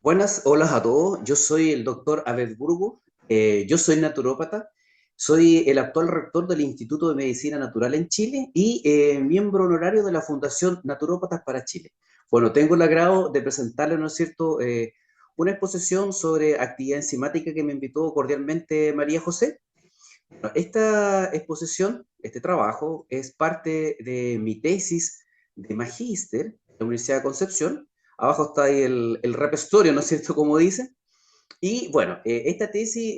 Buenas, hola a todos. Yo soy el doctor Abed Burgo. Yo soy naturópata. Soy el actual rector del Instituto de Medicina Natural en Chile y miembro honorario de la Fundación Naturópatas para Chile. Bueno, tengo el agrado de presentarles, ¿no es cierto?, una exposición sobre actividad enzimática que me invitó cordialmente María José. Bueno, esta exposición, este trabajo, es parte de mi tesis de magíster en la Universidad de Concepción. Abajo está ahí el repertorio, ¿no es cierto?, como dice. Y bueno, esta tesis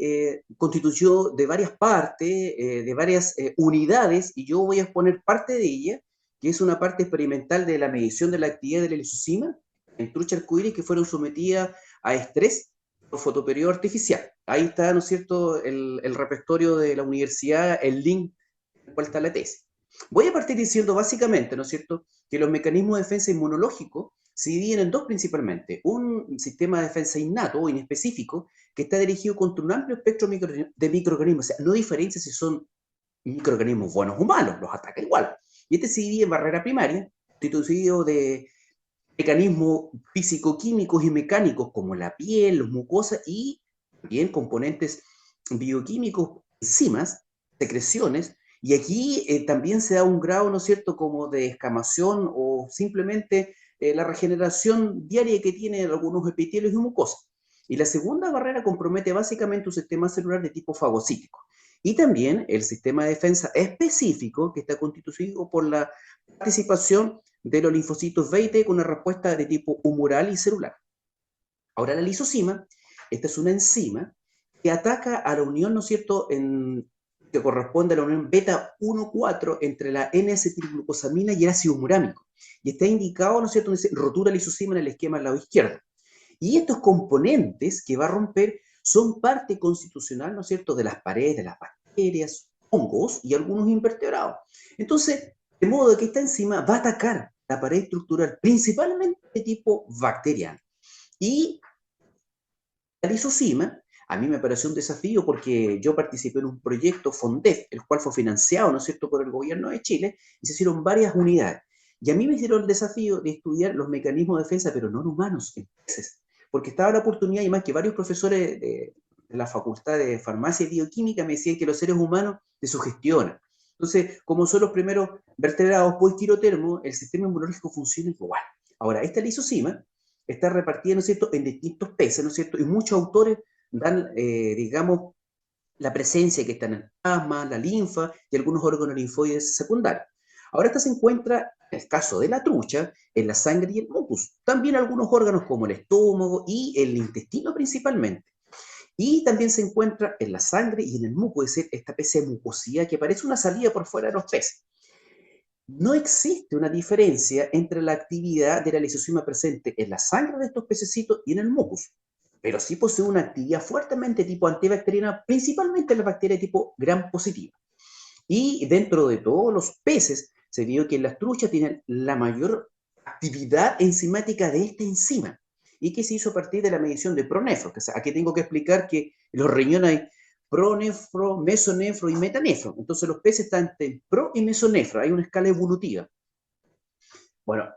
constituyó de varias partes, de varias unidades, y yo voy a exponer parte de ella, que es una parte experimental de la medición de la actividad de la lisozima en trucha arcoíris que fueron sometidas a estrés por fotoperiodo artificial. Ahí está, ¿no es cierto?, el repertorio de la universidad, el link en el cual está la tesis. Voy a partir diciendo básicamente, ¿no es cierto?, que los mecanismos de defensa inmunológico se dividen en dos principalmente. Un sistema de defensa innato o inespecífico que está dirigido contra un amplio espectro de microorganismos. O sea, no diferencia si son microorganismos buenos o malos, los ataca igual. Y este se divide en barrera primaria, constituido de mecanismos físico-químicos y mecánicos como la piel, los mucosas y también componentes bioquímicos, enzimas, secreciones, y aquí también se da un grado, ¿no es cierto?, como de escamación o simplemente la regeneración diaria que tienen algunos epitelios y mucosas. Y la segunda barrera compromete básicamente un sistema celular de tipo fagocítico. Y también el sistema de defensa específico que está constituido por la participación de los linfocitos B y T con una respuesta de tipo humoral y celular. Ahora, la lisozima, esta es una enzima que ataca a la unión, ¿no es cierto?, que corresponde a la unión beta 1,4 entre la N-acetilglucosamina y el ácido murámico. Y está indicado, ¿no es cierto?, dice rotura lisozima en el esquema al lado izquierdo. Y estos componentes que va a romper son parte constitucional, ¿no es cierto?, de las paredes de las bacterias, hongos y algunos invertebrados. Entonces, de modo que esta enzima va a atacar la pared estructural principalmente de tipo bacteriano. Y la lisozima, a mí me pareció un desafío porque yo participé en un proyecto FONDEF, el cual fue financiado, ¿no es cierto?, por el gobierno de Chile, y se hicieron varias unidades. Y a mí me hicieron el desafío de estudiar los mecanismos de defensa, pero no en humanos, en peces. Porque estaba la oportunidad, y más que varios profesores de la Facultad de Farmacia y Bioquímica me decían que los seres humanos se sugestionan. Entonces, como son los primeros vertebrados post-quirotermo, el sistema inmunológico funciona igual. Ahora, esta lisozima está repartida, ¿no es cierto?, en distintos peces, ¿no es cierto? Y muchos autores dan, digamos, la presencia que está en el plasma, la linfa y algunos órganos linfoides secundarios. Ahora esta se encuentra, en el caso de la trucha, en la sangre y el mucus. También algunos órganos como el estómago y el intestino principalmente. Y también se encuentra en la sangre y en el muco, es decir, esta especie de mucosidad que parece una salida por fuera de los peces. No existe una diferencia entre la actividad de la lisozima presente en la sangre de estos pececitos y en el mucus, pero sí posee una actividad fuertemente tipo antibacteriana, principalmente en la bacteria tipo gram positiva. Y dentro de todos los peces, se vio que las truchas tienen la mayor actividad enzimática de esta enzima y que se hizo a partir de la medición de pronefro. Aquí tengo que explicar que en los riñones hay pronefro, mesonefro y metanefro. Entonces los peces están entre pro y mesonefro, hay una escala evolutiva. Bueno,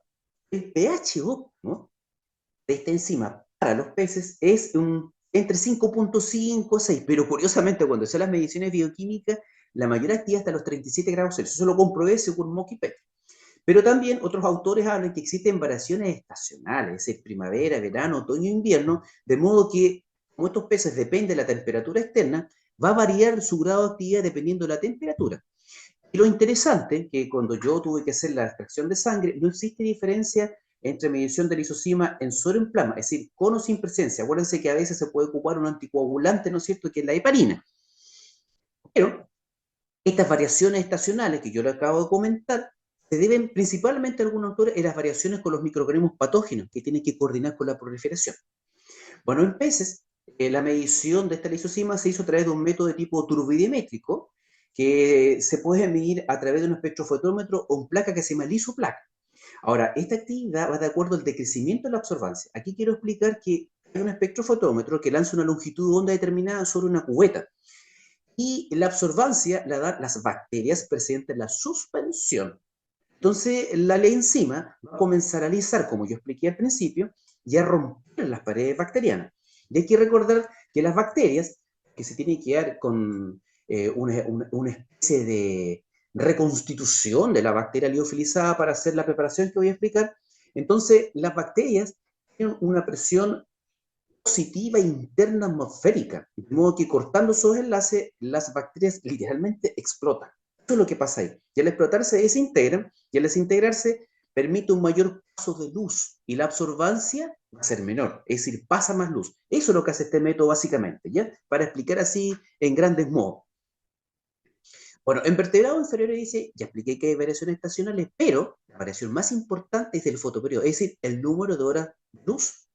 el pH óptimo de esta enzima para los peces es entre 5,5 y 6, pero curiosamente cuando se las mediciones bioquímicas, la mayor actividad hasta los 37 grados Celsius. Eso lo comprobé según Mock y Petri. Pero también otros autores hablan que existen variaciones estacionales, es decir, primavera, verano, otoño, invierno, de modo que, como estos peces dependen de la temperatura externa, va a variar su grado de actividad dependiendo de la temperatura. Y lo interesante, que cuando yo tuve que hacer la extracción de sangre, no existe diferencia entre medición de lisozima en suero en plasma, es decir, con o sin presencia. Acuérdense que a veces se puede ocupar un anticoagulante, ¿no es cierto?, que es la heparina. Pero estas variaciones estacionales que yo le acabo de comentar se deben principalmente a algunos autores en las variaciones con los microorganismos patógenos que tienen que coordinar con la proliferación. Bueno, en peces, la medición de esta lisozima se hizo a través de un método de tipo turbidimétrico que se puede medir a través de un espectrofotómetro o una placa que se llama lisoplaca. Ahora, esta actividad va de acuerdo al decrecimiento de la absorbancia. Aquí quiero explicar que hay un espectrofotómetro que lanza una longitud de onda determinada sobre una cubeta y la absorbancia la dan las bacterias presentes en la suspensión. Entonces, la enzima va a comenzar a lisar, como yo expliqué al principio, y a romper las paredes bacterianas. Y hay que recordar que las bacterias, que se tienen que dar con una especie de reconstitución de la bacteria liofilizada para hacer la preparación que voy a explicar, entonces las bacterias tienen una presión positiva interna atmosférica, de modo que cortando esos enlaces, las bacterias literalmente explotan. Eso es lo que pasa ahí. Y al explotar se desintegran, y al desintegrarse permite un mayor paso de luz, y la absorbancia va a ser menor, es decir, pasa más luz. Eso es lo que hace este método básicamente, ¿ya? Para explicar así en grandes modos. Bueno, en vertebrados inferiores dice, ya expliqué que hay variaciones estacionales, pero la variación más importante es el fotoperiodo, es decir, el número de horas de luz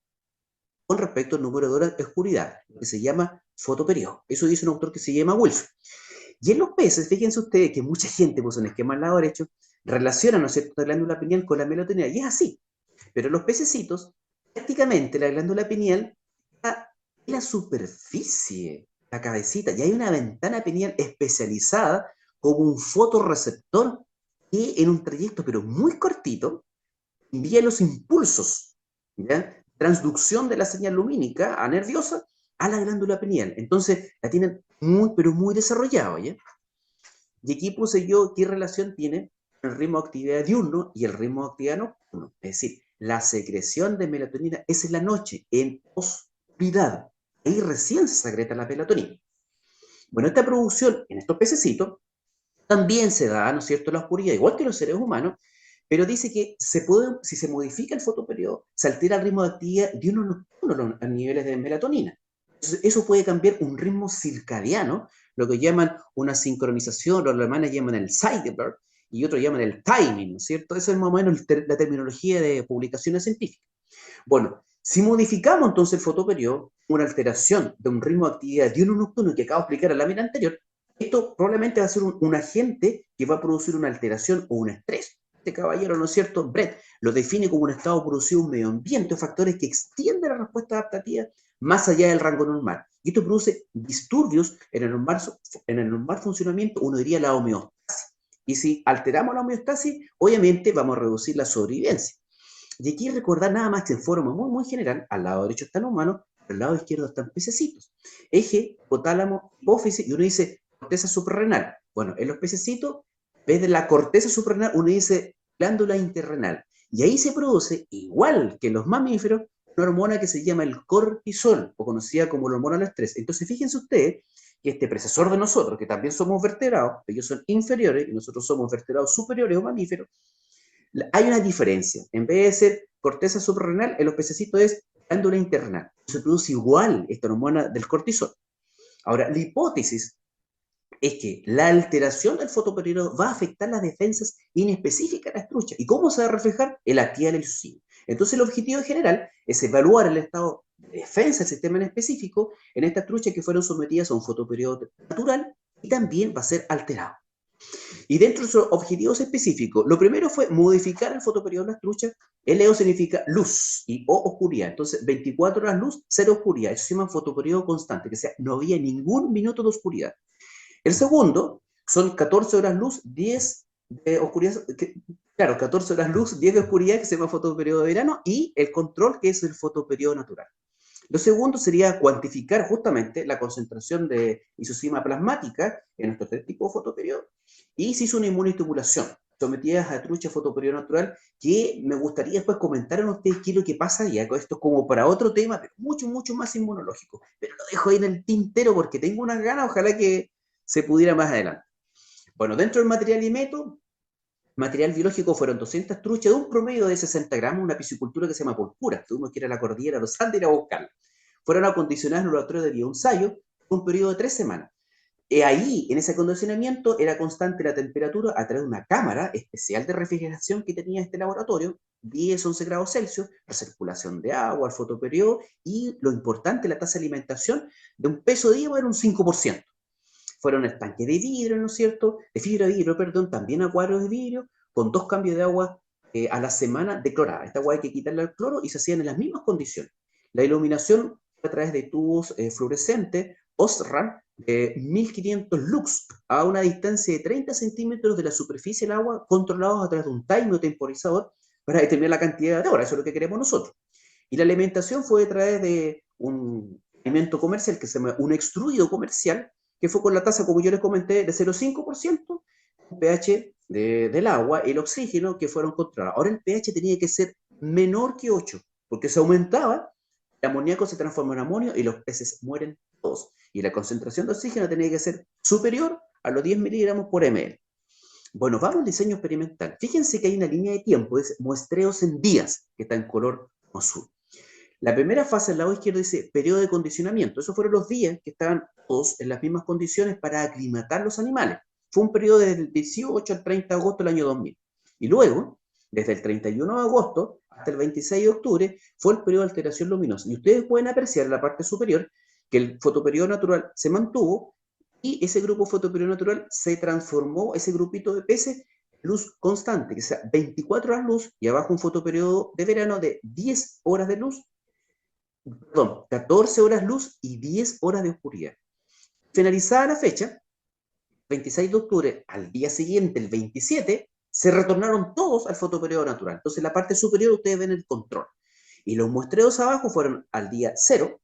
con respecto al número de horas de oscuridad, que se llama fotoperiodo. Eso dice un autor que se llama Wolf. Y en los peces, fíjense ustedes que mucha gente puso en el esquema al lado derecho, relaciona, ¿no es cierto?, la glándula pineal con la melatonina, y es así. Pero los pececitos, prácticamente la glándula pineal está en la superficie, la cabecita, y hay una ventana pineal especializada como un fotorreceptor que en un trayecto, pero muy cortito, envía los impulsos, ¿ya? Transducción de la señal lumínica a nerviosa a la glándula pineal. Entonces, la tienen muy, pero muy desarrollado, ¿ya? Y aquí puse yo qué relación tiene el ritmo de actividad diurno y el ritmo de actividad nocturno. Es decir, la secreción de melatonina es en la noche, en oscuridad. Ahí recién se secreta la melatonina. Bueno, esta producción en estos pececitos también se da, ¿no es cierto?, en la oscuridad, igual que los seres humanos, pero dice que se puede, si se modifica el fotoperiodo, se altera el ritmo de actividad diurno nocturno a niveles de melatonina. Entonces, eso puede cambiar un ritmo circadiano, lo que llaman una sincronización, los alemanes llaman el Zeitgeber, y otros llaman el timing, ¿no es cierto? Esa es más o menos la terminología de publicaciones científicas. Bueno, si modificamos entonces el fotoperiodo, una alteración de un ritmo de actividad diurno nocturno que acabo de explicar en la lámina anterior, esto probablemente va a ser un agente que va a producir una alteración o un estrés. Este caballero, ¿no es cierto? Brett lo define como un estado producido un medio ambiente o factores que extienden la respuesta adaptativa más allá del rango normal. Y esto produce disturbios en el normal funcionamiento, uno diría la homeostasis. Y si alteramos la homeostasis, obviamente vamos a reducir la sobrevivencia. Y aquí recordar nada más que en forma muy, muy general, al lado derecho están humanos, al lado izquierdo están pececitos. Eje, hipotálamo, hipófisis, y uno dice corteza suprarrenal. Bueno, en los pececitos, en vez de la corteza suprarrenal, uno dice glándula interrenal. Y ahí se produce, igual que en los mamíferos, una hormona que se llama el cortisol, o conocida como la hormona del estrés. Entonces, fíjense ustedes que este precesor de nosotros, que también somos vertebrados, ellos son inferiores y nosotros somos vertebrados superiores o mamíferos, hay una diferencia. En vez de ser corteza suprarrenal, en los pececitos es glándula interrenal. Se produce igual esta hormona del cortisol. Ahora, la hipótesis es que la alteración del fotoperiodo va a afectar las defensas inespecíficas de las truchas. ¿Y cómo se va a reflejar? En la actividad del lisocimio. Entonces, el objetivo general es evaluar el estado de defensa del sistema en específico en estas truchas que fueron sometidas a un fotoperiodo natural y también va a ser alterado. Y dentro de sus objetivos específicos, lo primero fue modificar el fotoperiodo de las truchas. LO significa luz y O oscuridad. Entonces, 24 horas luz, 0 oscuridad. Eso se llama fotoperiodo constante, que sea, no había ningún minuto de oscuridad. El segundo son 14 horas luz, 10 de oscuridad, claro, 14 horas luz, 10 de oscuridad, que se llama fotoperiodo de verano, y el control, que es el fotoperiodo natural. Lo segundo sería cuantificar justamente la concentración de isocima plasmática en estos tres tipos de fotoperiodos. Y se hizo una inmunoestimulación sometidas a trucha fotoperiodo natural, que me gustaría después comentar a ustedes qué es lo que pasa, y esto es como para otro tema, pero mucho, mucho más inmunológico. Pero lo dejo ahí en el tintero porque tengo unas ganas, ojalá que se pudiera más adelante. Bueno, dentro del material y método, material biológico fueron 200 truchas de un promedio de 60 gramos, una piscicultura que se llama pulpura. Tuvimos que ir a la cordillera de los Andes y ir a buscarla. Fueron acondicionadas en el laboratorio de bioensayo por un periodo de 3 semanas. Ahí, en ese acondicionamiento, era constante la temperatura a través de una cámara especial de refrigeración que tenía este laboratorio, 10-11 grados Celsius, la circulación de agua, el fotoperiodo y, lo importante, la tasa de alimentación de un peso de agua era un 5%. Fueron el tanque de vidrio, ¿no es cierto? De fibra de vidrio, perdón, también acuarios de vidrio, con 2 cambios de agua a la semana de clorada. Esta agua hay que quitarle el cloro y se hacían en las mismas condiciones. La iluminación a través de tubos fluorescentes, OSRAM, de 1500 lux, a una distancia de 30 centímetros de la superficie del agua, controlados a través de un timer temporizador para determinar la cantidad de horas. Eso es lo que queremos nosotros. Y la alimentación fue a través de un alimento comercial que se llama un extruido comercial, que fue con la tasa, como yo les comenté, de 0,5%, el pH del agua y el oxígeno que fueron controlados. Ahora el pH tenía que ser menor que 8, porque se aumentaba, el amoníaco se transforma en amonio y los peces mueren todos. Y la concentración de oxígeno tenía que ser superior a los 10 miligramos por ml. Bueno, vamos al diseño experimental. Fíjense que hay una línea de tiempo, es muestreos en días, que está en color azul. La primera fase, al lado izquierdo, dice periodo de condicionamiento. Esos fueron los días que estaban todos en las mismas condiciones para aclimatar los animales. Fue un periodo desde el 18 al 30 de agosto del año 2000. Y luego, desde el 31 de agosto hasta el 26 de octubre, fue el periodo de alteración luminosa. Y ustedes pueden apreciar en la parte superior que el fotoperiodo natural se mantuvo y ese grupo fotoperiodo natural se transformó, ese grupito de peces, luz constante, que sea 24 horas luz y abajo un fotoperiodo de verano de 10 horas de luz, perdón, 14 horas luz y 10 horas de oscuridad. Finalizada la fecha, 26 de octubre, al día siguiente, el 27, se retornaron todos al fotoperiodo natural. Entonces, en la parte superior ustedes ven el control. Y los muestreos abajo fueron al día 0,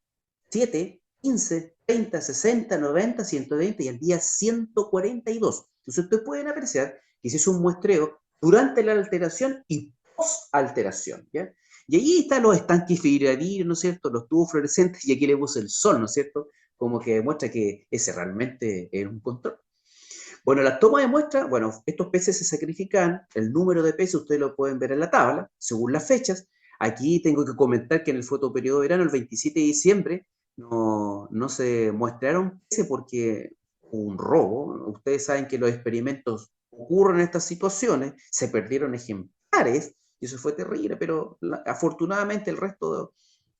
7, 15, 30, 60, 90, 120 y al día 142. Entonces, ustedes pueden apreciar que se hizo un muestreo durante la alteración y post-alteración, ¿ya? Y allí están los estanques fibriladarios, ¿no es cierto? Los tubos fluorescentes, y aquí le puse el sol, ¿no es cierto? Como que demuestra que ese realmente es un control. Bueno, las tomas de muestra, bueno, estos peces se sacrifican, el número de peces ustedes lo pueden ver en la tabla, según las fechas. Aquí tengo que comentar que en el fotoperiodo de verano, el 27 de diciembre, no se muestraron peces porque hubo un robo. Ustedes saben que los experimentos ocurren en estas situaciones, se perdieron ejemplares, y eso fue terrible, pero afortunadamente el resto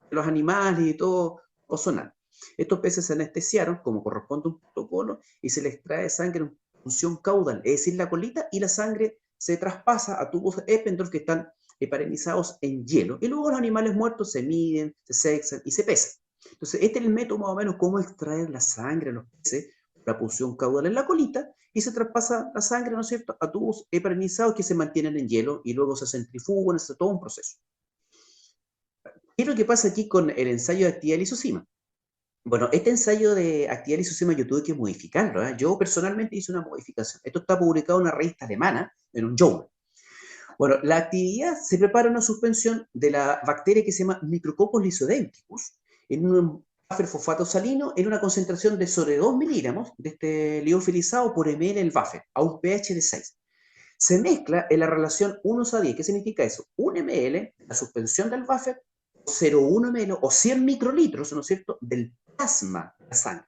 de los animales y todo pasó nada. Estos peces se anestesiaron, como corresponde a un protocolo, y se les trae sangre en función caudal, es decir, la colita, y la sangre se traspasa a tubos Eppendorf que están parenizados en hielo. Y luego los animales muertos se miden, se sexan y se pesan. Entonces, este es el método más o menos cómo extraer la sangre a los peces, la punción caudal en la colita, y se traspasa la sangre, ¿no es cierto?, a tubos heparinizados que se mantienen en hielo y luego se centrifugan, es todo un proceso. ¿Qué es lo que pasa aquí con el ensayo de actividad lisosima? Bueno, este ensayo de actividad lisosima yo tuve que modificarlo, ¿eh? Yo personalmente hice una modificación. Esto está publicado en una revista alemana, en un journal. Bueno, la actividad se prepara una suspensión de la bacteria que se llama Micrococcus lysodenticus en un buffer fosfato salino en una concentración de sobre 2 miligramos de este liofilizado por ml el buffer a un pH de 6. Se mezcla en la relación 1:10. ¿Qué significa eso? 1 ml, la suspensión del buffer, 0,1 ml o 100 microlitros, ¿no es cierto?, del plasma de la sangre.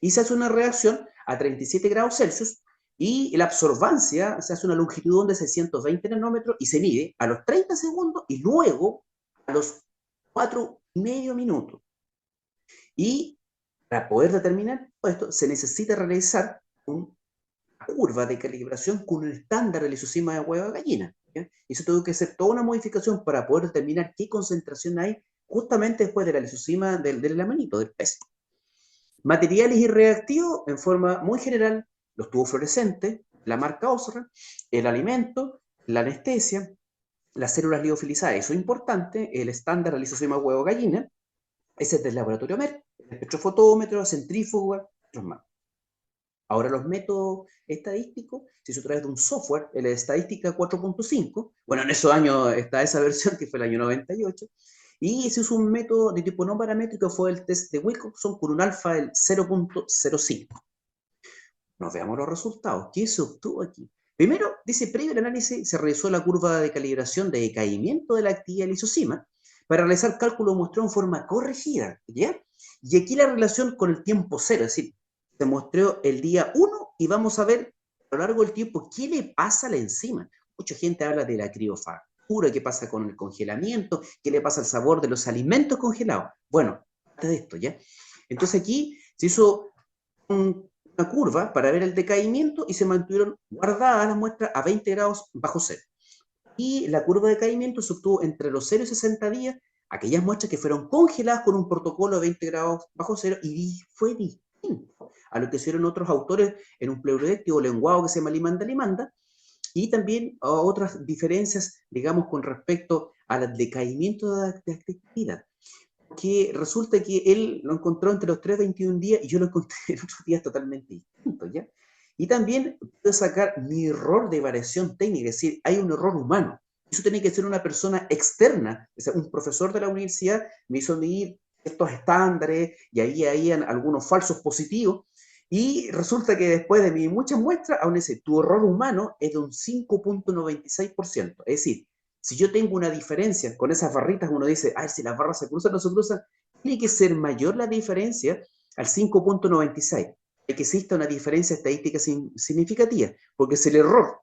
Y se hace una reacción a 37 grados Celsius y la absorbancia se hace una longitud de onda de 620 nanómetros y se mide a los 30 segundos y luego a los 4,5 minutos. Y para poder determinar esto se necesita realizar una curva de calibración con un estándar de lisosima de huevo de gallina. ¿Ya? Y eso tuvo que hacer toda una modificación para poder determinar qué concentración hay justamente después de la lisosima del lamanito, del pez. Materiales y reactivos, en forma muy general, los tubos fluorescentes, la marca Osram, el alimento, la anestesia, las células liofilizadas. Eso es importante, el estándar de lisosima huevo gallina, ese es del laboratorio Merck, el espectrofotómetro, centrífuga, otros más. Ahora los métodos estadísticos se hizo a través de un software, el de estadística 4.5, bueno, en esos años está esa versión que fue el año 98, y se usó un método de tipo no paramétrico, fue el test de Wilcoxon con un alfa del 0.05. Nos veamos los resultados. ¿Qué se obtuvo aquí? Primero, dice, previo al análisis se realizó la curva de calibración de decaimiento de la actividad lisosima para realizar cálculo muestreo en forma corregida, ¿ya? Y aquí la relación con el tiempo cero, es decir, se muestreó el día 1 y vamos a ver a lo largo del tiempo qué le pasa a la enzima. Mucha gente habla de la criofactura, qué pasa con el congelamiento, qué le pasa al sabor de los alimentos congelados. Bueno, parte de esto, ¿ya? Entonces aquí se hizo una curva para ver el decaimiento y se mantuvieron guardadas las muestras a 20 grados bajo cero. Y la curva de decaimiento se obtuvo entre los 0 y 60 días, aquellas muestras que fueron congeladas con un protocolo de 20 grados bajo cero, y fue distinto a lo que hicieron otros autores en un pleurodéctico lenguado que se llama Limanda-Limanda, y también a otras diferencias, digamos, con respecto al decaimiento de actividad. Que resulta que él lo encontró entre los 3 y 21 días y yo lo encontré en otros días totalmente distintos, ¿ya? Y también puedo sacar mi error de variación técnica, es decir, hay un error humano. Eso tiene que ser una persona externa, o sea, un profesor de la universidad me hizo medir estos estándares y ahí habían algunos falsos positivos y resulta que después de muchas muestras, aún dice, tu error humano es de un 5,96%, es decir, si yo tengo una diferencia con esas barritas, uno dice, ay, si las barras se cruzan o no se cruzan, tiene que ser mayor la diferencia al 5,96. Hay que exista una diferencia estadística significativa, porque es el error. O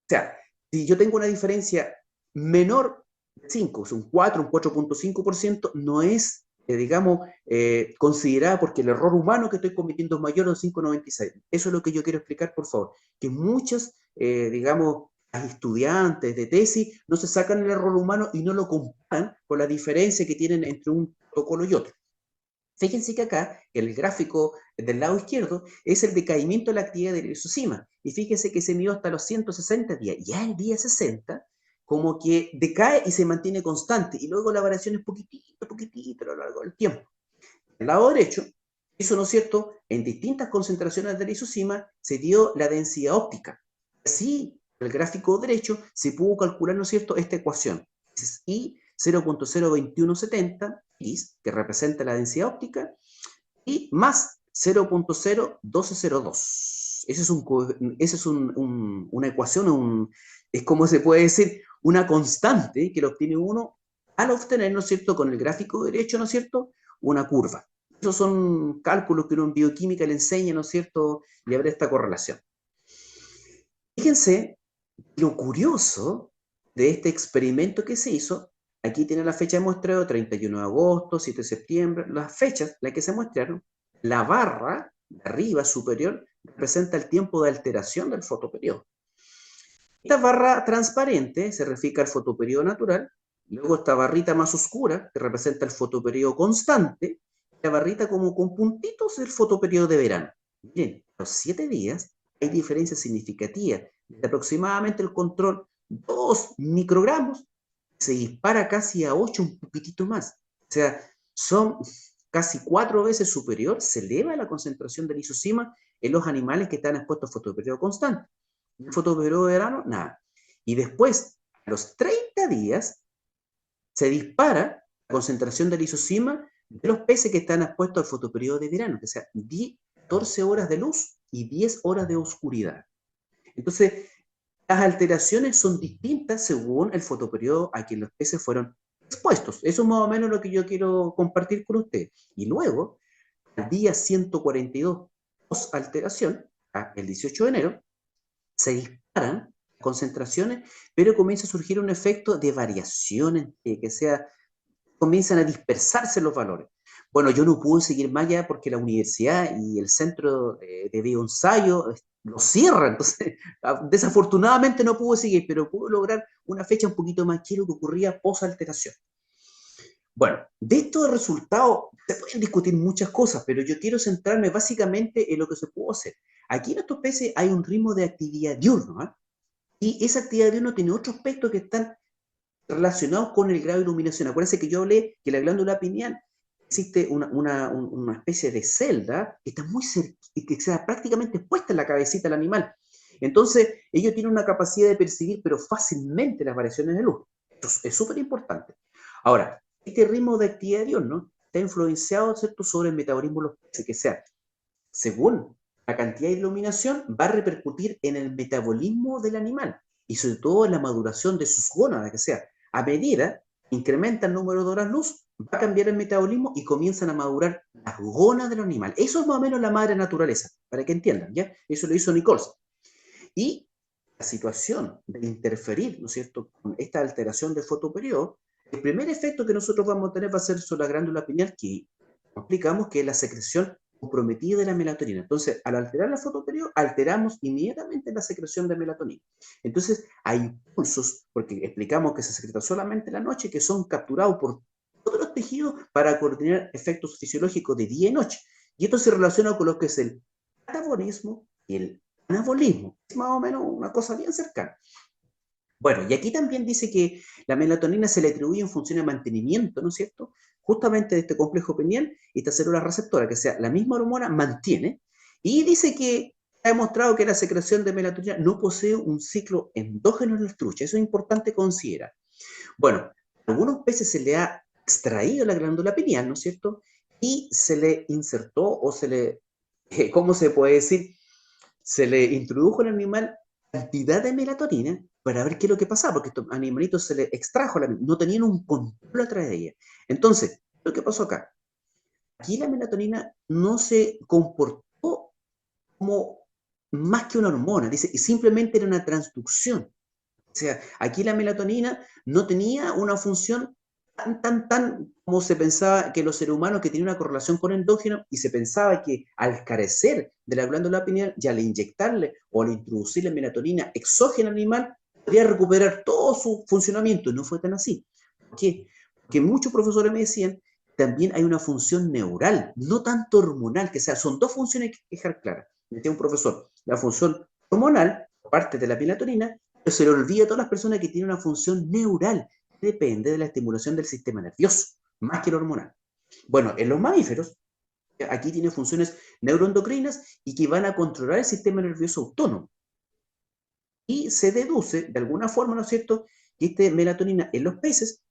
sea, si yo tengo una diferencia menor de 5, es un 4, un 4,5%, no es, digamos, considerada porque el error humano que estoy cometiendo es mayor a un 5,96. Eso es lo que yo quiero explicar, por favor. Que muchos, digamos, estudiantes de tesis no se sacan el error humano y no lo comparan con la diferencia que tienen entre un protocolo y otro. Fíjense que acá el gráfico del lado izquierdo es el decaimiento de la actividad del lisozima. Y fíjense que se midió hasta los 160 días. Ya el día 60, como que decae y se mantiene constante. Y luego la variación es poquitito, poquitito a lo largo del tiempo. Del lado derecho, eso, ¿no es cierto? En distintas concentraciones de lisozima se dio la densidad óptica. Así, en el gráfico derecho se pudo calcular, ¿no es cierto?, esta ecuación. Es I 0,02170, X, que representa la densidad óptica, y más 0,01202. Esa es una ecuación, es como se puede decir, una constante que lo obtiene uno al obtener, ¿no es cierto?, con el gráfico derecho, ¿no es cierto?, una curva. Esos son cálculos que uno en bioquímica le enseña, ¿no es cierto?, y habrá esta correlación. Fíjense lo curioso de este experimento que se hizo. Aquí tiene la fecha de muestreo, 31 de agosto, 7 de septiembre, las fechas, las que se muestran. La barra de arriba superior representa el tiempo de alteración del fotoperiodo. Esta barra transparente se refiere al fotoperiodo natural, luego esta barrita más oscura que representa el fotoperiodo constante, y la barrita como con puntitos el fotoperiodo de verano. Miren, a los 7 días hay diferencias significativas, de aproximadamente el control 2 microgramos, se dispara casi a 8, un poquitito más. O sea, son casi 4 veces superior, se eleva la concentración de lisozima en los animales que están expuestos a fotoperiodo constante. El fotoperiodo de verano, nada. Y después, a los 30 días, se dispara la concentración de lisozima de los peces que están expuestos al fotoperiodo de verano, que sea 14 horas de luz y 10 horas de oscuridad. Entonces, las alteraciones son distintas según el fotoperiodo a que los peces fueron expuestos. Eso es más o menos lo que yo quiero compartir con ustedes. Y luego, al día 142, post alteración, el 18 de enero, se disparan concentraciones, pero comienza a surgir un efecto de variación, que sea, comienzan a dispersarse los valores. Bueno, yo no pude seguir más allá porque la universidad y el centro de bioensayo lo cierran, entonces desafortunadamente no pude seguir, pero pude lograr una fecha un poquito más que lo que ocurría post-alteración. Bueno, de estos resultados se pueden discutir muchas cosas, pero yo quiero centrarme básicamente en lo que se pudo hacer. Aquí en estos peces hay un ritmo de actividad diurno, ¿eh? Y esa actividad diurna tiene otros aspectos que están relacionados con el grado de iluminación. Acuérdense que yo hablé que la glándula pineal existe una especie de celda que está muy cerca, que está prácticamente puesta en la cabecita del animal. Entonces, ellos tienen una capacidad de percibir, pero fácilmente, las variaciones de luz. Esto es súper importante. Ahora, este ritmo de actividad diurno está influenciado, ¿cierto?, sobre el metabolismo de los peces, que sea, según la cantidad de iluminación, va a repercutir en el metabolismo del animal y sobre todo en la maduración de sus gónadas, que sea, a medida que incrementa el número de horas luz, va a cambiar el metabolismo y comienzan a madurar las gónadas del animal. Eso es más o menos la madre naturaleza, para que entiendan, ¿ya? Eso lo hizo Nichols. Y la situación de interferir, ¿no es cierto?, con esta alteración del fotoperiodo, el primer efecto que nosotros vamos a tener va a ser sobre la glándula pineal, que explicamos que es la secreción comprometida de la melatonina. Entonces, al alterar la fotoperiodo, alteramos inmediatamente la secreción de melatonina. Entonces, hay pulsos, porque explicamos que se secreta solamente en la noche, que son capturados por todos los tejidos para coordinar efectos fisiológicos de día y noche. Y esto se relaciona con lo que es el catabolismo y el anabolismo. Es más o menos una cosa bien cercana. Bueno, y aquí también dice que la melatonina se le atribuye en función de mantenimiento, ¿no es cierto? Justamente de este complejo pineal y esta célula receptora, que sea la misma hormona, mantiene. Y dice que ha demostrado que la secreción de melatonina no posee un ciclo endógeno en el trucha. Eso es importante considerar. Bueno, a algunos peces se le ha extraído la glándula pineal, ¿no es cierto? Y se le insertó o se le, ¿cómo se puede decir? Se le introdujo al animal cantidad de melatonina para ver qué es lo que pasaba, porque estos animalitos se les extrajo, no tenían un control a través de ella. Entonces, lo que pasó acá, aquí la melatonina no se comportó como más que una hormona, dice, y simplemente era una transducción. O sea, aquí la melatonina no tenía una función tan como se pensaba que los seres humanos que tenían una correlación con endógeno y se pensaba que al carecer de la glándula pineal, ya al inyectarle o al introducirle melatonina exógena al animal, podría recuperar todo su funcionamiento. Y no fue tan así. ¿Por qué? Porque muchos profesores me decían, también hay una función neural, no tanto hormonal, que sea, son dos funciones que dejar claras. Me decía un profesor, la función hormonal, parte de la melatonina, pero se le olvida a todas las personas que tienen una función neural, que depende de la estimulación del sistema nervioso, más que la hormonal. Bueno, en los mamíferos, aquí tiene funciones neuroendocrinas y que van a controlar el sistema nervioso autónomo. Y se deduce, de alguna forma, ¿no es cierto?, que esta melatonina en los peces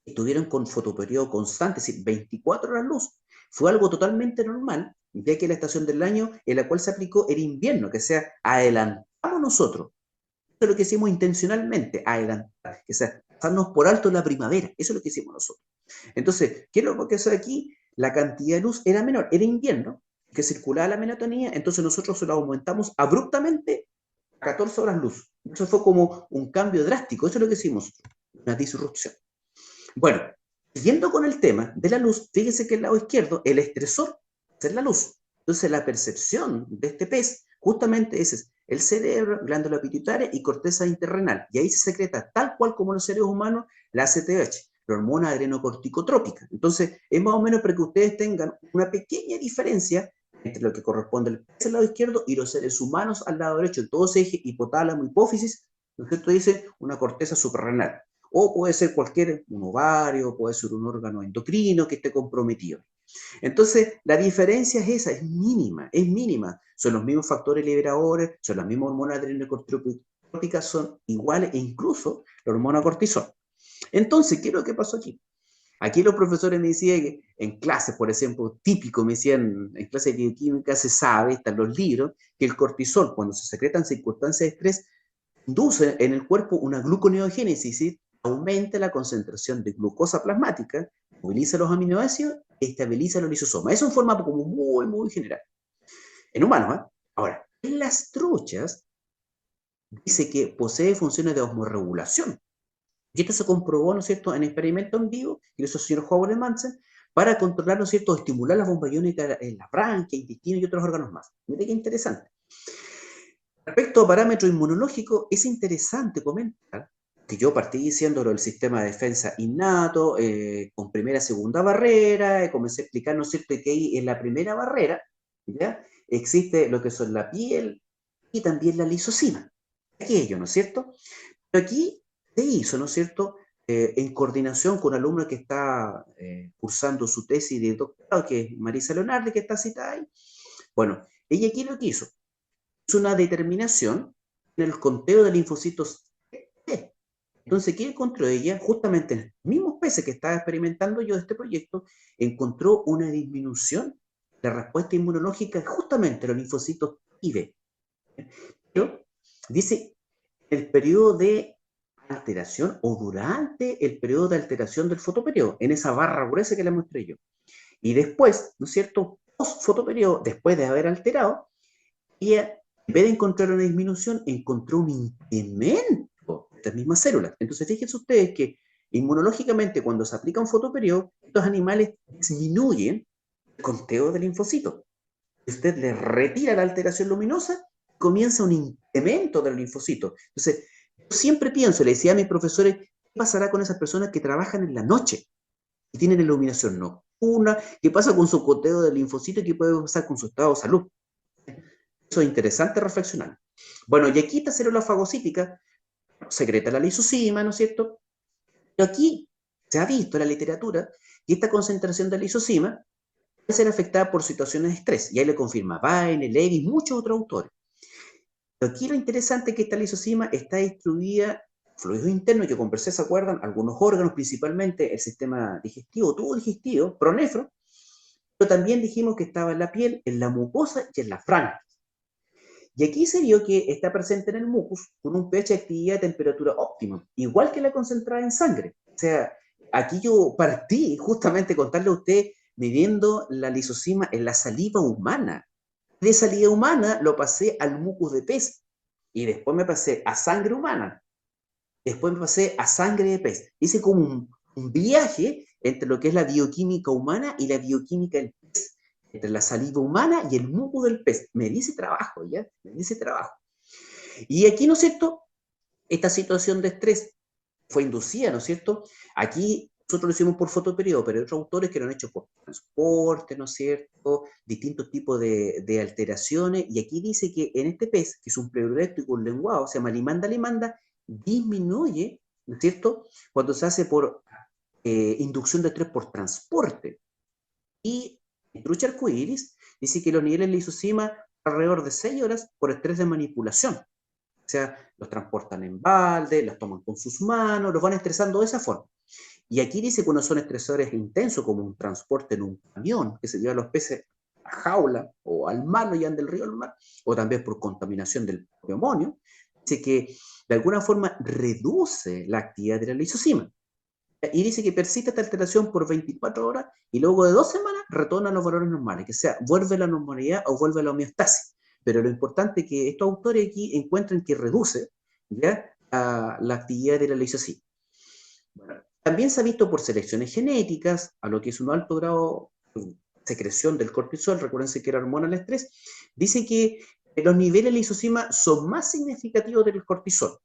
estuvieron con fotoperiodo constante, es decir, 24 horas luz. Fue algo totalmente normal, ya que la estación del año en la cual se aplicó era invierno, que sea, adelantamos nosotros. Eso es lo que hicimos intencionalmente, adelantar, que sea, pasarnos por alto la primavera. Eso es lo que hicimos nosotros. Entonces, ¿qué es lo que hace aquí? La cantidad de luz era menor, era invierno, que circulaba la melatonina, entonces nosotros se lo aumentamos abruptamente a 14 horas luz. Eso fue como un cambio drástico, eso es lo que hicimos, una disrupción. Bueno, siguiendo con el tema de la luz, fíjense que el lado izquierdo, el estresor, es la luz. Entonces, la percepción de este pez, justamente ese es el cerebro, glándula pituitaria y corteza interrenal. Y ahí se secreta, tal cual como en los seres humanos, la ACTH, la hormona adrenocorticotrópica. Entonces, es más o menos para que ustedes tengan una pequeña diferencia entre lo que corresponde al pez al lado izquierdo y los seres humanos al lado derecho, en todo ese eje hipotálamo, hipófisis, ¿no es cierto? Dice una corteza suprarrenal. O puede ser cualquier, un ovario, puede ser un órgano endocrino que esté comprometido. Entonces, la diferencia es esa, es mínima, es mínima. Son los mismos factores liberadores, son las mismas hormonas adrenocórticas, son iguales e incluso la hormona cortisol. Entonces, ¿qué es lo que pasó aquí? Aquí los profesores me decían que en clases, por ejemplo, típico, me decían, en clase de bioquímica se sabe, están los libros, que el cortisol, cuando se secreta en circunstancias de estrés, induce en el cuerpo una gluconeogénesis, ¿sí? Aumenta la concentración de glucosa plasmática, moviliza los aminoácidos y estabiliza los lisosomas. Eso en forma como muy general. En humanos, ¿eh? Ahora, en las truchas dice que posee funciones de osmorregulación. Y esto se comprobó, ¿no es cierto?, en experimentos en vivo, y eso el señor Howard Manson, para controlar, ¿no es cierto?, estimular las bombas iónicas en la branquia, intestino y otros órganos más. Mire qué interesante. Respecto a parámetros inmunológicos, es interesante comentar que yo partí diciéndolo del sistema de defensa innato, con primera, segunda barrera, comencé a explicar, ¿no es cierto?, que ahí en la primera barrera, ¿ya?, existe lo que son la piel y también la lisocima. Aquello, ¿no es cierto? Pero aquí se hizo, ¿no es cierto?, en coordinación con un alumno que está cursando su tesis de doctorado, que es Marisa Leonardi, que está citada ahí. Bueno, ella aquí lo que hizo una determinación en el conteo de linfocitos T. Entonces, ¿qué encontró ella? Justamente en los mismos peces que estaba experimentando yo de este proyecto, encontró una disminución de la respuesta inmunológica justamente en los linfocitos IB. Pero dice, el periodo de alteración o durante el periodo de alteración del fotoperiodo, en esa barra gruesa que le mostré yo. Y después, ¿no es cierto? Post fotoperiodo, después de haber alterado, ella, en vez de encontrar una disminución, encontró un incremento de estas mismas células. Entonces, fíjense ustedes que inmunológicamente, cuando se aplica un fotoperiodo, estos animales disminuyen el conteo de linfocitos. Usted le retira la alteración luminosa, comienza un incremento del linfocito. Entonces, yo siempre pienso, le decía a mis profesores, ¿qué pasará con esas personas que trabajan en la noche y tienen iluminación nocturna? ¿Qué pasa con su conteo de linfocito y qué puede pasar con su estado de salud? Eso es interesante reflexionar. Bueno, y aquí esta célula fagocítica secreta la lisozima, ¿no es cierto? Pero aquí se ha visto en la literatura que esta concentración de lisozima puede ser afectada por situaciones de estrés, y ahí le confirma Baine, Levy y muchos otros autores. Pero aquí lo interesante es que esta lisozima está distribuida en fluidos internos, yo conversé, ¿se acuerdan? Algunos órganos, principalmente el sistema digestivo, tubo digestivo, pronefro, pero también dijimos que estaba en la piel, en la mucosa y en la franja. Y aquí se vio que está presente en el mucus con un pH de actividad de temperatura óptima, igual que la concentrada en sangre. O sea, aquí yo partí justamente contarle a usted midiendo la lisozima en la saliva humana. De saliva humana lo pasé al mucus de pez y después me pasé a sangre humana. Después me pasé a sangre de pez. Hice como un viaje entre lo que es la bioquímica humana y la bioquímica del pez, entre la saliva humana y el muco del pez. Me di ese trabajo, ¿ya? Me di ese trabajo. Y aquí, ¿no es cierto? Esta situación de estrés fue inducida, ¿no es cierto? Aquí nosotros lo hicimos por fotoperiodo, pero hay otros autores que lo han hecho por transporte, ¿no es cierto? Distintos tipos de alteraciones. Y aquí dice que en este pez, que es un pleuroléctrico lenguado, se llama limanda limanda, disminuye, ¿no es cierto? Cuando se hace por inducción de estrés por transporte. Y en trucha arcoíris dice que los niveles de lisozima alrededor de 6 horas por estrés de manipulación. O sea, los transportan en balde, los toman con sus manos, los van estresando de esa forma. Y aquí dice que uno son estresores intensos, como un transporte en un camión, que se lleva a los peces a jaula o al mar, no llevan del río al mar, o también por contaminación del propio amonio. Dice que de alguna forma reduce la actividad de la lisozima. Y dice que persiste esta alteración por 24 horas y luego de 2 semanas retorna a los valores normales, que sea, vuelve a la normalidad o vuelve a la homeostasis. Pero lo importante es que estos autores aquí encuentran que reduce, ¿ya?, la actividad de la lisozima. Bueno, también se ha visto por selecciones genéticas, a lo que es un alto grado de secreción del cortisol, recuérdense que era hormona del estrés, dice que los niveles de lisozima son más significativos del cortisol.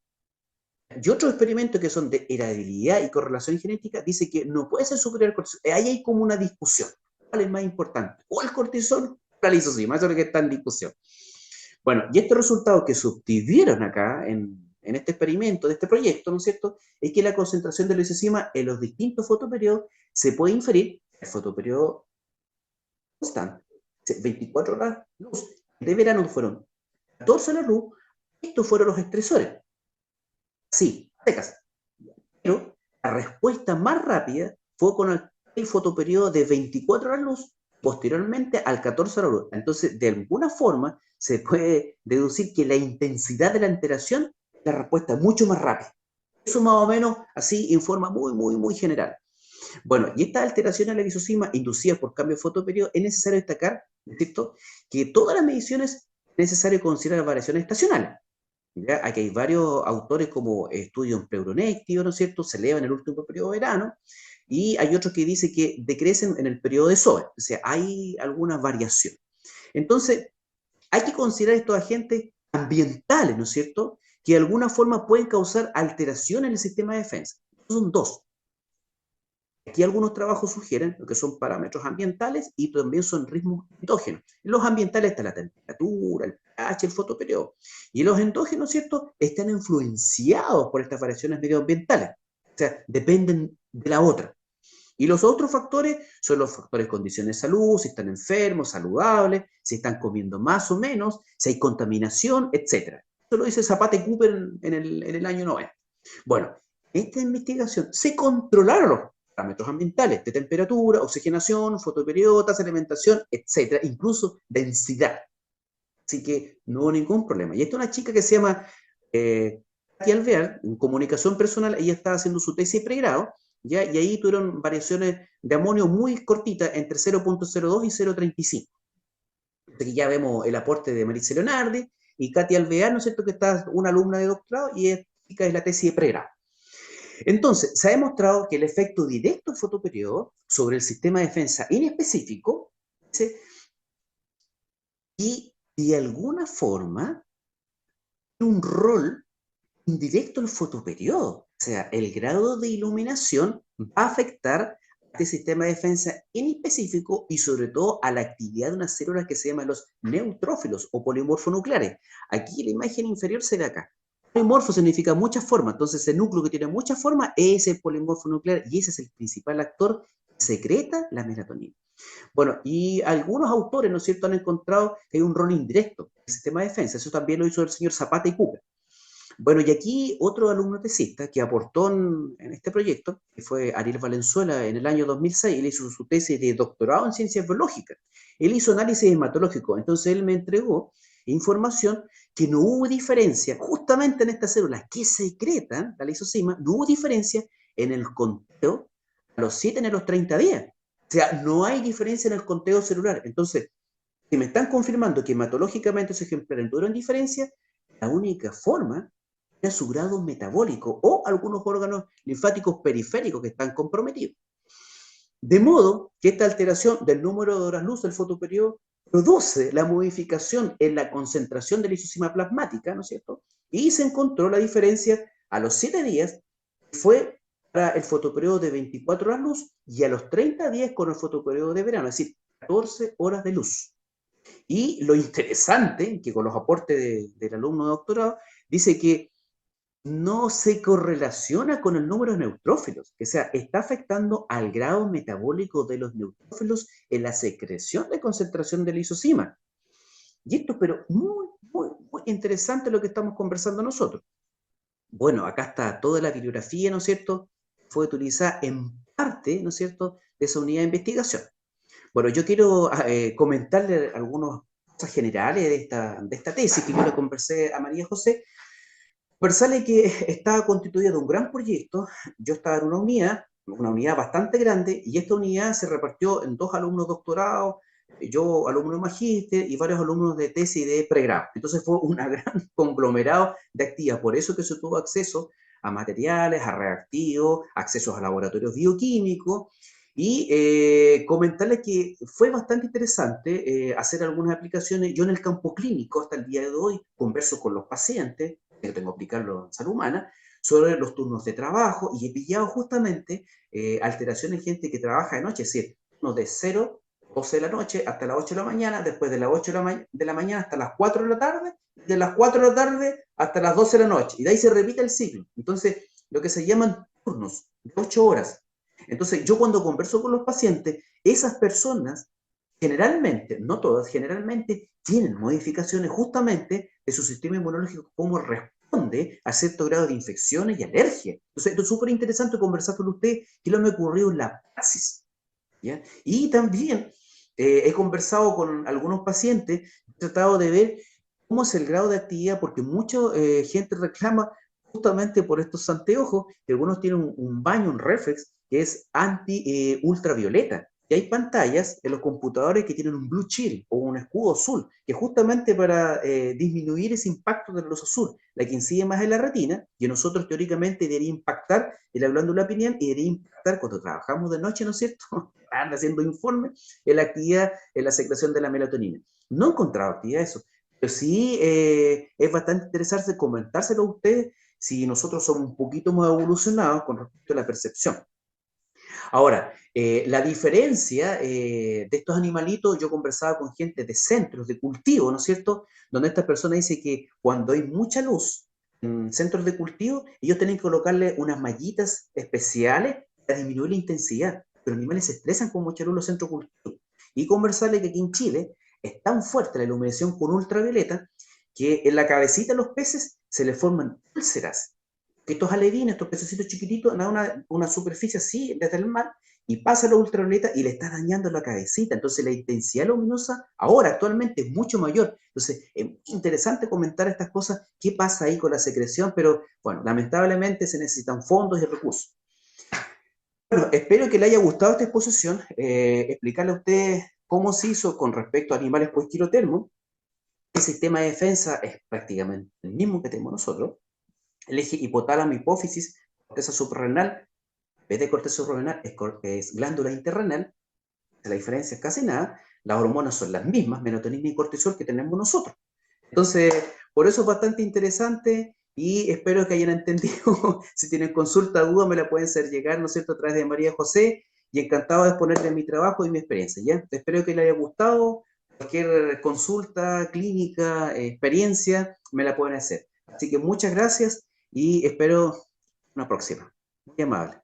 Y otros experimentos que son de heredabilidad y correlación genética dice que no puede ser superior al cortisol. Ahí hay como una discusión. ¿Cuál es más importante? ¿O el cortisol o la lisozima? Eso es lo que está en discusión. Bueno, y estos resultados que se obtuvieron acá en este experimento, de este proyecto, ¿no es cierto?, es que la concentración de lisozima en los distintos fotoperiodos se puede inferir el fotoperiodo constante, 24 horas luz. De verano fueron 14 horas luz, estos fueron los estresores. Sí, secas. Pero la respuesta más rápida fue con el fotoperiodo de 24 horas luz, posteriormente al 14 horas luz. Entonces, de alguna forma, se puede deducir que la intensidad de la alteración es la respuesta mucho más rápida. Eso más o menos así en forma muy general. Bueno, y estas alteraciones a la lisozima inducidas por cambio de fotoperiodo, es necesario destacar, ¿cierto?, que todas las mediciones es necesario considerar variaciones estacionales. ¿Ya? Aquí hay varios autores como estudios en pleuronéctico, ¿no es cierto? Se elevan en el último periodo de verano, y hay otros que dicen que decrecen en el periodo de SOE, o sea, hay alguna variación. Entonces, hay que considerar estos agentes ambientales, ¿no es cierto?, que de alguna forma pueden causar alteración en el sistema de defensa. Son dos. Aquí algunos trabajos sugieren lo que son parámetros ambientales y también son ritmos endógenos. En los ambientales está la temperatura, el pH, el fotoperiodo. Y los endógenos, ¿cierto?, están influenciados por estas variaciones medioambientales. O sea, dependen de la otra. Y los otros factores son los factores condiciones de salud, si están enfermos, saludables, si están comiendo más o menos, si hay contaminación, etc. Eso lo dice Zapata y Cooper en el año 90. Bueno, en esta investigación se controlaron los parámetros ambientales de temperatura, oxigenación, fotoperiodo, tasa de alimentación, etc. Incluso densidad. Así que no hubo ningún problema. Y esta es una chica que se llama Katy Alvear, en comunicación personal. Ella estaba haciendo su tesis de pregrado, ¿ya? Y ahí tuvieron variaciones de amonio muy cortitas, entre 0.02 y 0.35. Aquí ya vemos el aporte de Maritza Leonardi y Katy Alvear, ¿no es cierto?, que está una alumna de doctorado y es chica de la tesis de pregrado. Entonces, se ha demostrado que el efecto directo del fotoperiodo sobre el sistema de defensa inespecífico, ¿sí?, y de alguna forma un rol indirecto el fotoperiodo. O sea, el grado de iluminación va a afectar a este sistema de defensa en específico y sobre todo a la actividad de unas células que se llaman los neutrófilos o polimorfonucleares. Aquí la imagen inferior se ve acá. Polimorfo significa muchas formas, entonces ese núcleo que tiene muchas formas es el polimorfo nuclear y ese es el principal actor que secreta la melatonina. Bueno, y algunos autores, ¿no es cierto?, han encontrado que hay un rol indirecto en el sistema de defensa. Eso también lo hizo el señor Zapata y Cuca. Bueno, y aquí otro alumno tesista que aportó en este proyecto, que fue Ariel Valenzuela en el año 2006, él hizo su tesis de doctorado en ciencias biológicas. Él hizo análisis hematológico, entonces él me entregó información que no hubo diferencia, justamente en estas células que secretan la lisozima, no hubo diferencia en el conteo a los 7 ni a los 30 días. O sea, no hay diferencia en el conteo celular. Entonces, si me están confirmando que hematológicamente esos ejemplares no tuvieron diferencia, la única forma era su grado metabólico o algunos órganos linfáticos periféricos que están comprometidos. De modo que esta alteración del número de horas luz del fotoperiodo produce la modificación en la concentración de lisozima plasmática, ¿no es cierto? Y se encontró la diferencia a los 7 días, que fue para el fotoperiodo de 24 horas luz, y a los 30 días con el fotoperiodo de verano, es decir, 14 horas de luz. Y lo interesante, que con los aportes del alumno de doctorado, dice que no se correlaciona con el número de neutrófilos, que sea, está afectando al grado metabólico de los neutrófilos en la secreción de concentración de lisozima. Y esto, pero muy, muy, muy interesante lo que estamos conversando nosotros. Bueno, acá está toda la bibliografía, ¿no es cierto? Fue utilizada en parte, ¿no es cierto?, de esa unidad de investigación. Bueno, yo quiero comentarle algunas cosas generales de esta tesis que yo le conversé a María José. Conversarle que estaba constituida de un gran proyecto. Yo estaba en una unidad bastante grande, y esta unidad se repartió en 2 alumnos doctorados, yo alumno de magíster y varios alumnos de tesis y de pregrado. Entonces fue un gran conglomerado de actividades, por eso que se tuvo acceso a materiales, a reactivos, accesos a laboratorios bioquímicos, y comentarles que fue bastante interesante hacer algunas aplicaciones. Yo en el campo clínico hasta el día de hoy converso con los pacientes, que tengo que aplicarlo en salud humana, sobre los turnos de trabajo, y he pillado justamente alteraciones en gente que trabaja de noche, es decir, turnos de 0, 12 de la noche hasta las 8 de la mañana, después de las 8 de la mañana hasta las 4 de la tarde, de las 4 de la tarde hasta las 12 de la noche, y de ahí se repite el ciclo. Entonces, lo que se llaman turnos de 8 horas. Entonces, yo cuando converso con los pacientes, esas personas generalmente, no todas, generalmente tienen modificaciones justamente de su sistema inmunológico, cómo responde a cierto grado de infecciones y alergias. Entonces, esto es súper interesante conversar con usted, qué lo me ocurrió en la praxis, ¿ya? Y también he conversado con algunos pacientes, he tratado de ver cómo es el grado de actividad, porque mucha gente reclama justamente por estos anteojos, que algunos tienen un baño, un reflex, que es anti-ultravioleta. Y hay pantallas en los computadores que tienen un blue shield o un escudo azul, que justamente para disminuir ese impacto de la luz azul, la que incide más en la retina, y a nosotros teóricamente debería impactar en la glándula pineal y debería impactar cuando trabajamos de noche, ¿no es cierto? Haciendo informes en la actividad, en la secreción de la melatonina. No he encontrado actividad de eso, pero sí es bastante interesante comentárselo a ustedes si nosotros somos un poquito más evolucionados con respecto a la percepción. Ahora, la diferencia de estos animalitos, yo conversaba con gente de centros de cultivo, ¿no es cierto?, donde esta persona dice que cuando hay mucha luz en centros de cultivo, ellos tienen que colocarle unas mallitas especiales para disminuir la intensidad. Pero los animales se estresan con mucha luz en los centros de cultivo. Y conversarle que aquí en Chile es tan fuerte la iluminación con ultravioleta que en la cabecita de los peces se les forman úlceras. Estos alevines, estos pececitos chiquititos, dan una superficie así desde el mar, y pasa la ultravioleta y le está dañando la cabecita. Entonces la intensidad luminosa ahora actualmente es mucho mayor. Entonces es muy interesante comentar estas cosas, qué pasa ahí con la secreción, pero bueno, lamentablemente se necesitan fondos y recursos. Bueno, espero que le haya gustado esta exposición, explicarle a ustedes cómo se hizo con respecto a animales poiquilotermos. El sistema de defensa es prácticamente el mismo que tenemos nosotros. El eje hipotálamo-hipófisis, corteza suprarrenal, en vez de corteza suprarrenal es glándula interrenal. La diferencia es casi nada. Las hormonas son las mismas, melatonina y cortisol, que tenemos nosotros. Entonces, por eso es bastante interesante, y espero que hayan entendido. Si tienen consulta, duda, me la pueden hacer llegar, ¿no es cierto?, a través de María José, y encantado de exponerle mi trabajo y mi experiencia, ¿ya? Espero que les haya gustado. Cualquier consulta, clínica, experiencia, me la pueden hacer. Así que muchas gracias y espero una próxima. Muy amable.